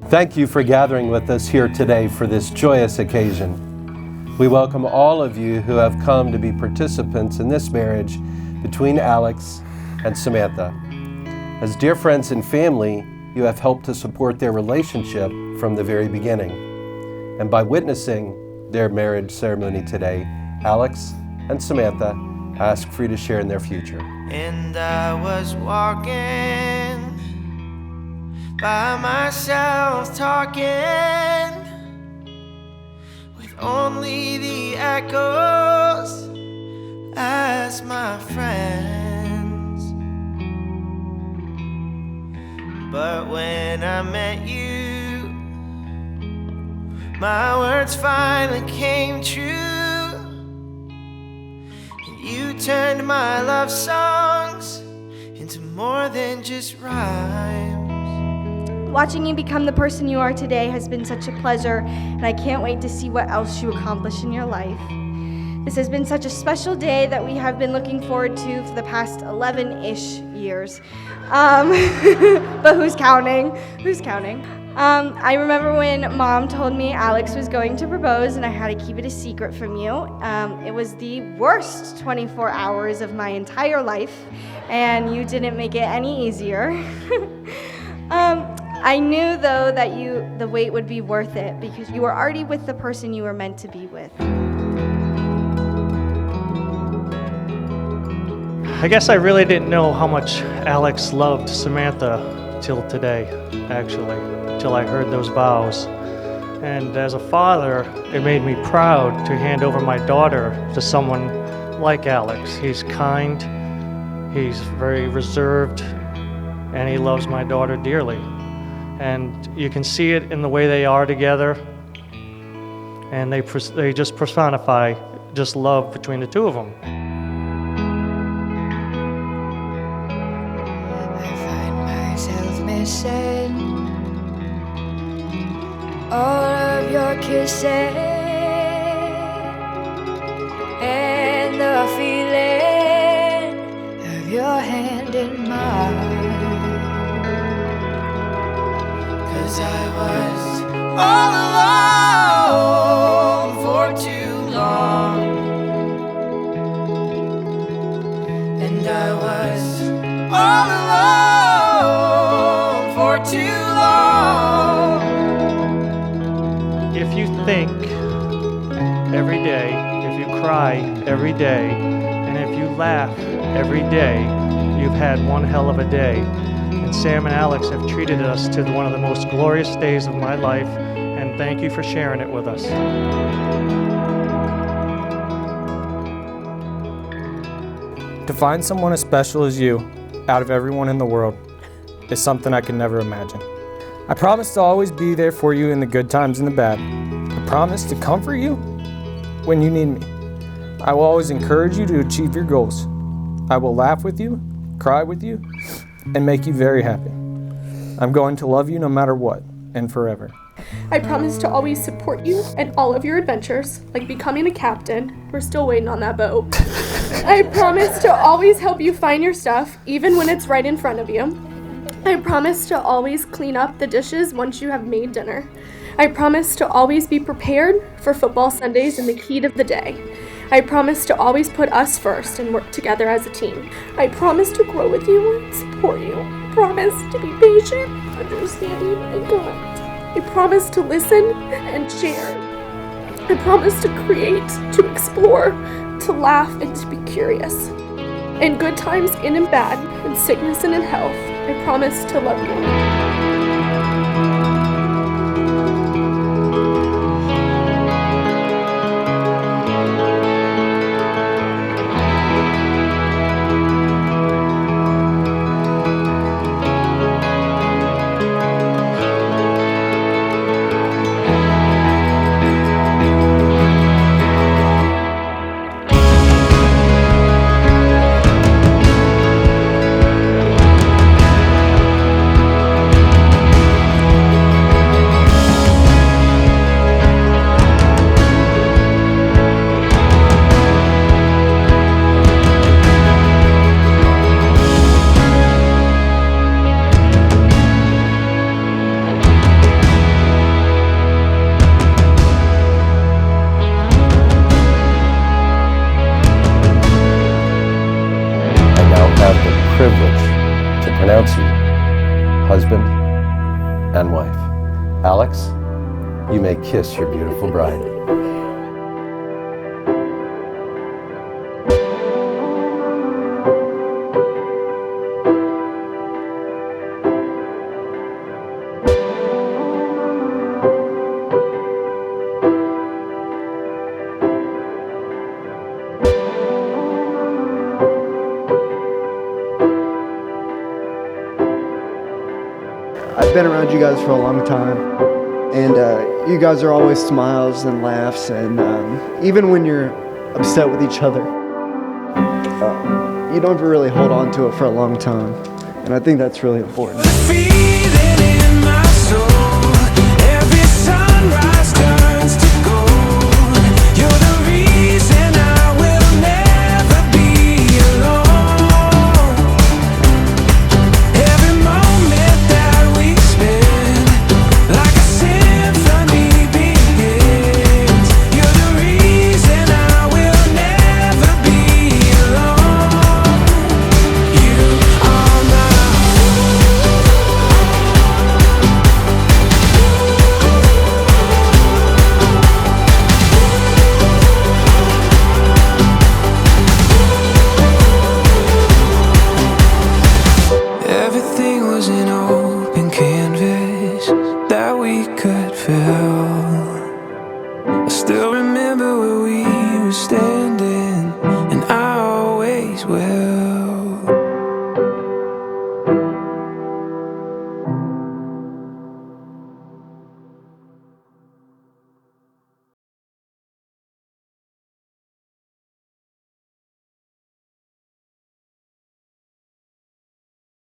Thank you for gathering with us here today for this joyous occasion. We welcome all of you who have come to be participants in this marriage between Alex and Samantha. As dear friends and family, you have helped to support their relationship from the very beginning. And by witnessing their marriage ceremony today, Alex and Samantha ask for you to share in their future. And I was walking by myself talking with only the echoes as my friends. But when I met you, my words finally came true, and you turned my love songs into more than just rhymes. Watching you become the person you are today has been such a pleasure, and I can't wait to see what else you accomplish in your life. This has been such a special day that we have been looking forward to for the past 11-ish years. But who's counting? Who's counting? I remember when Mom told me Alex was going to propose and I had to keep it a secret from you. It was the worst 24 hours of my entire life, and you didn't make it any easier. I knew, though, that the wait would be worth it because you were already with the person you were meant to be with. I guess I really didn't know how much Alex loved Samantha till today, actually, till I heard those vows. And as a father, it made me proud to hand over my daughter to someone like Alex. He's kind, he's very reserved, and he loves my daughter dearly. And you can see it in the way they are together, and they just personify just love between the two of them. I find myself missing all of your kisses and the feeling of your hand in mine. 'Cause I was all alone for too long, and I was all alone for too long. If you think every day, if you cry every day, and if you laugh every day, you've had one hell of a day. And Sam and Alex have treated us to one of the most glorious days of my life, and thank you for sharing it with us. To find someone as special as you out of everyone in the world is something I can never imagine. I promise to always be there for you in the good times and the bad. I promise to comfort you when you need me. I will always encourage you to achieve your goals. I will laugh with you, cry with you, and make you very happy. I'm going to love you no matter what, and forever. I promise to always support you in all of your adventures, like becoming a captain. We're still waiting on that boat. I promise to always help you find your stuff, even when it's right in front of you. I promise to always clean up the dishes once you have made dinner. I promise to always be prepared for football Sundays in the heat of the day. I promise to always put us first and work together as a team. I promise to grow with you and support you. I promise to be patient, understanding, and kind. I promise to listen and share. I promise to create, to explore, to laugh, and to be curious. In good times and in bad, in sickness and in health, I promise to love you. privilege to pronounce you husband and wife. Alex, you may kiss your beautiful bride. I've been around you guys for a long time, and you guys are always smiles and laughs, and even when you're upset with each other, you don't ever really hold on to it for a long time, and I think that's really important. The feeling in my soul, every sunrise turns to gold. You're the reason I will never be alone. Every moment that we spend, like a symphony begins. You're the reason I will never be alone. You are my everything was an open canvas that we could fill. I still remember where we were standing, and I always will.